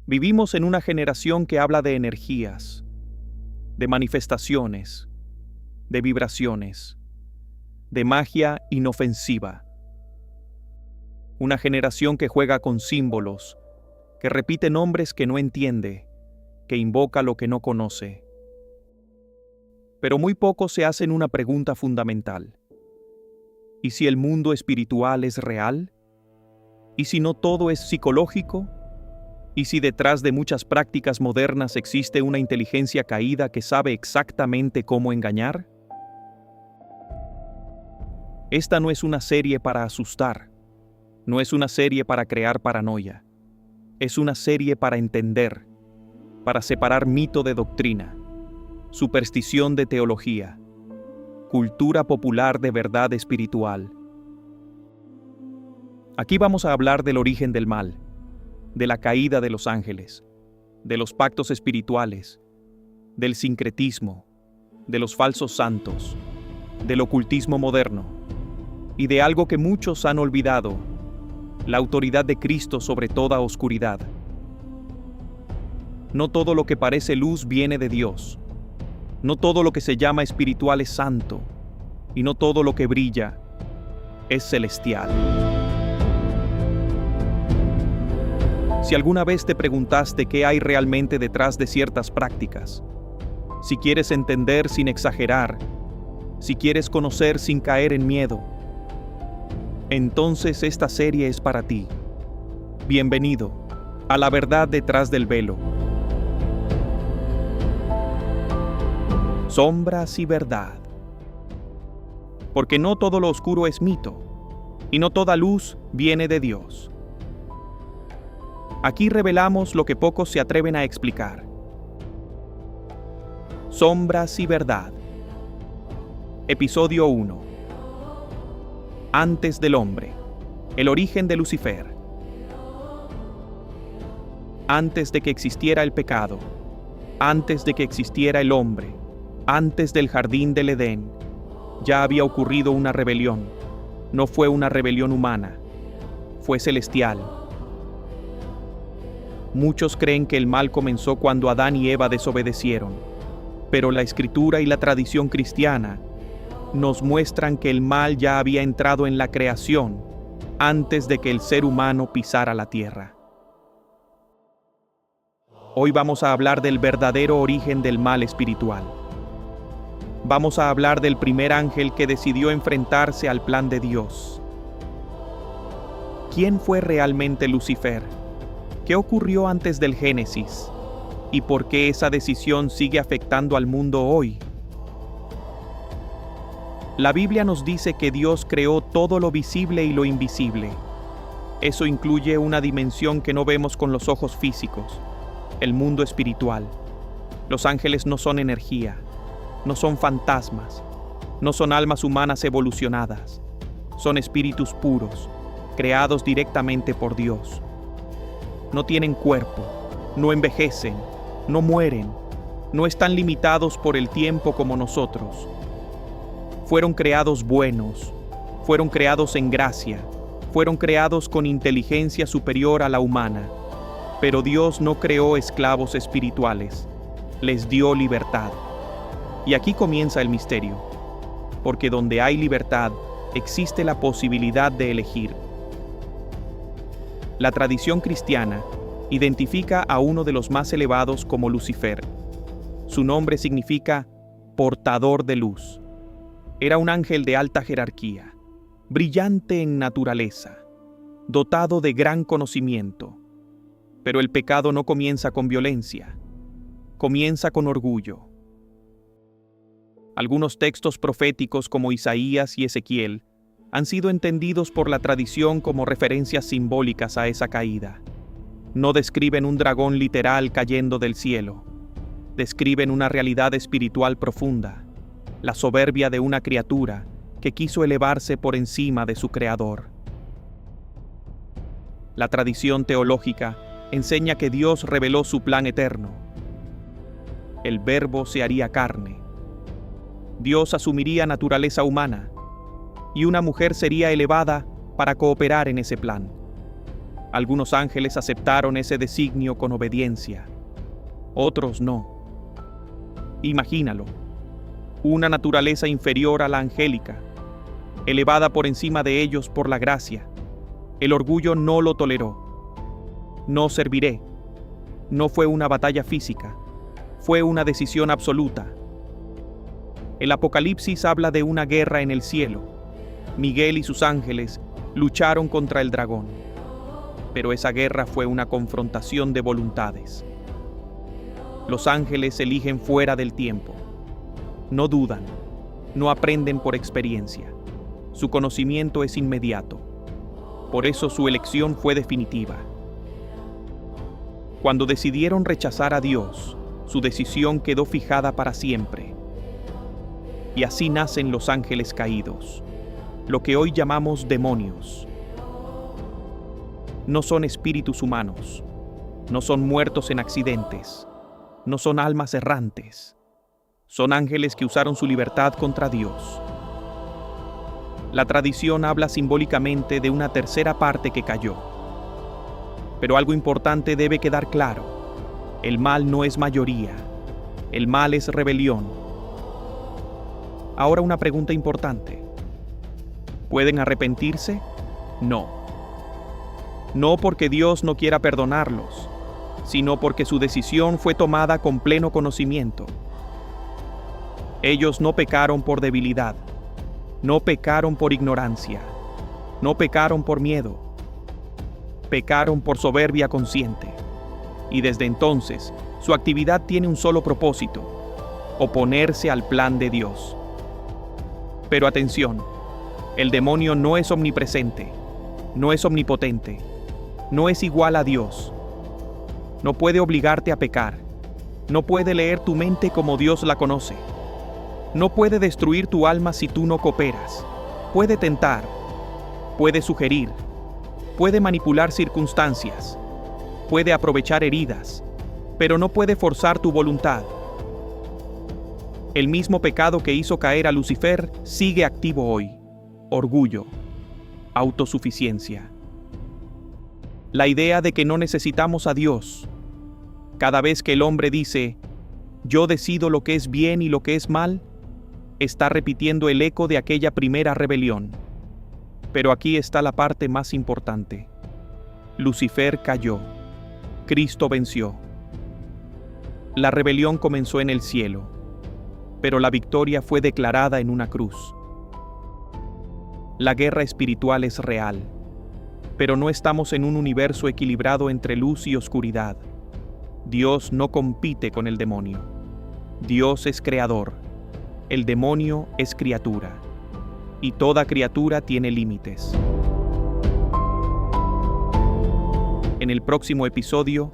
Vivimos en una generación que habla de energías, de manifestaciones, de vibraciones, de magia inofensiva. Una generación que juega con símbolos, que repite nombres que no entiende, que invoca lo que no conoce. Pero muy pocos se hacen una pregunta fundamental. ¿Y si el mundo espiritual es real? ¿Y si no todo es psicológico? ¿Y si detrás de muchas prácticas modernas existe una inteligencia caída que sabe exactamente cómo engañar? Esta no es una serie para asustar, no es una serie para crear paranoia, es una serie para entender, para separar mito de doctrina, superstición de teología, cultura popular de verdad espiritual. Aquí vamos a hablar del origen del mal, de la caída de los ángeles, de los pactos espirituales, del sincretismo, de los falsos santos, del ocultismo moderno y de algo que muchos han olvidado, la autoridad de Cristo sobre toda oscuridad. No todo lo que parece luz viene de Dios, no todo lo que se llama espiritual es santo, y no todo lo que brilla es celestial. Si alguna vez te preguntaste qué hay realmente detrás de ciertas prácticas, si quieres entender sin exagerar, si quieres conocer sin caer en miedo, entonces esta serie es para ti. Bienvenido a la verdad detrás del velo. Sombras y verdad. Porque no todo lo oscuro es mito, y no toda luz viene de Dios. Aquí revelamos lo que pocos se atreven a explicar. Sombras y verdad. Episodio 1. Antes del hombre. El origen de Lucifer. Antes de que existiera el pecado, antes de que existiera el hombre, antes del jardín del Edén, ya había ocurrido una rebelión. No fue una rebelión humana, fue celestial. Muchos creen que el mal comenzó cuando Adán y Eva desobedecieron, pero la Escritura y la tradición cristiana nos muestran que el mal ya había entrado en la creación antes de que el ser humano pisara la tierra. Hoy vamos a hablar del verdadero origen del mal espiritual. Vamos a hablar del primer ángel que decidió enfrentarse al plan de Dios. ¿Quién fue realmente Lucifer? ¿Qué ocurrió antes del Génesis? ¿Y por qué esa decisión sigue afectando al mundo hoy? La Biblia nos dice que Dios creó todo lo visible y lo invisible. Eso incluye una dimensión que no vemos con los ojos físicos, el mundo espiritual. Los ángeles no son energía, no son fantasmas, no son almas humanas evolucionadas, son espíritus puros, creados directamente por Dios. No tienen cuerpo, no envejecen, no mueren, no están limitados por el tiempo como nosotros. Fueron creados buenos, fueron creados en gracia, fueron creados con inteligencia superior a la humana. Pero Dios no creó esclavos espirituales, les dio libertad. Y aquí comienza el misterio, porque donde hay libertad, existe la posibilidad de elegir. La tradición cristiana identifica a uno de los más elevados como Lucifer. Su nombre significa portador de luz. Era un ángel de alta jerarquía, brillante en naturaleza, dotado de gran conocimiento. Pero el pecado no comienza con violencia, comienza con orgullo. Algunos textos proféticos como Isaías y Ezequiel han sido entendidos por la tradición como referencias simbólicas a esa caída. No describen un dragón literal cayendo del cielo. Describen una realidad espiritual profunda, la soberbia de una criatura que quiso elevarse por encima de su creador. La tradición teológica enseña que Dios reveló su plan eterno. El Verbo se haría carne. Dios asumiría naturaleza humana y una mujer sería elevada para cooperar en ese plan. Algunos ángeles aceptaron ese designio con obediencia, otros no. Imagínalo, una naturaleza inferior a la angélica, elevada por encima de ellos por la gracia. El orgullo no lo toleró. No serviré. No fue una batalla física, fue una decisión absoluta. El Apocalipsis habla de una guerra en el cielo. Miguel y sus ángeles lucharon contra el dragón, pero esa guerra fue una confrontación de voluntades. Los ángeles eligen fuera del tiempo. No dudan, no aprenden por experiencia. Su conocimiento es inmediato. Por eso su elección fue definitiva. Cuando decidieron rechazar a Dios, su decisión quedó fijada para siempre. Y así nacen los ángeles caídos, lo que hoy llamamos demonios. No son espíritus humanos, no son muertos en accidentes, no son almas errantes. Son ángeles que usaron su libertad contra Dios. La tradición habla simbólicamente de una tercera parte que cayó. Pero algo importante debe quedar claro. El mal no es mayoría. El mal es rebelión. Ahora una pregunta importante. ¿Pueden arrepentirse? No. No porque Dios no quiera perdonarlos, sino porque su decisión fue tomada con pleno conocimiento. Ellos no pecaron por debilidad, no pecaron por ignorancia, no pecaron por miedo, pecaron por soberbia consciente. Y desde entonces, su actividad tiene un solo propósito: oponerse al plan de Dios. Pero atención, el demonio no es omnipresente, no es omnipotente, no es igual a Dios. No puede obligarte a pecar, no puede leer tu mente como Dios la conoce. No puede destruir tu alma si tú no cooperas. Puede tentar, puede sugerir, puede manipular circunstancias, puede aprovechar heridas, pero no puede forzar tu voluntad. El mismo pecado que hizo caer a Lucifer sigue activo hoy: orgullo, autosuficiencia. La idea de que no necesitamos a Dios. Cada vez que el hombre dice, yo decido lo que es bien y lo que es mal, está repitiendo el eco de aquella primera rebelión. Pero aquí está la parte más importante. Lucifer cayó. Cristo venció. La rebelión comenzó en el cielo, pero la victoria fue declarada en una cruz. La guerra espiritual es real, pero no estamos en un universo equilibrado entre luz y oscuridad. Dios no compite con el demonio. Dios es creador. El demonio es criatura. Y toda criatura tiene límites. En el próximo episodio,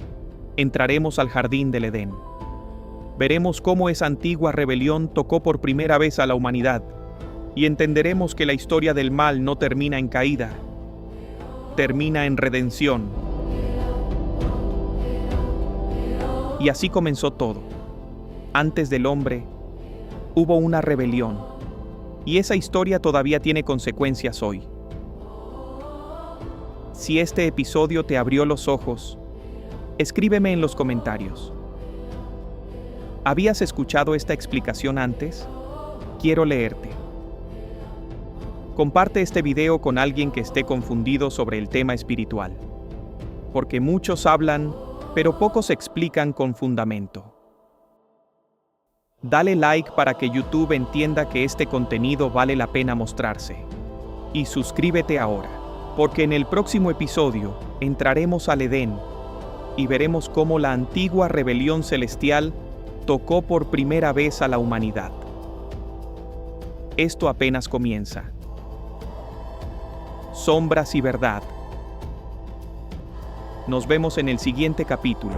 entraremos al jardín del Edén. Veremos cómo esa antigua rebelión tocó por primera vez a la humanidad, y entenderemos que la historia del mal no termina en caída, termina en redención. Y así comenzó todo. Antes del hombre, hubo una rebelión, y esa historia todavía tiene consecuencias hoy. Si este episodio te abrió los ojos, escríbeme en los comentarios. ¿Habías escuchado esta explicación antes? Quiero leerte. Comparte este video con alguien que esté confundido sobre el tema espiritual, porque muchos hablan, pero pocos explican con fundamento. Dale like para que YouTube entienda que este contenido vale la pena mostrarse. Y suscríbete ahora, porque en el próximo episodio entraremos al Edén y veremos cómo la antigua rebelión celestial tocó por primera vez a la humanidad. Esto apenas comienza. Sombras y verdad. Nos vemos en el siguiente capítulo.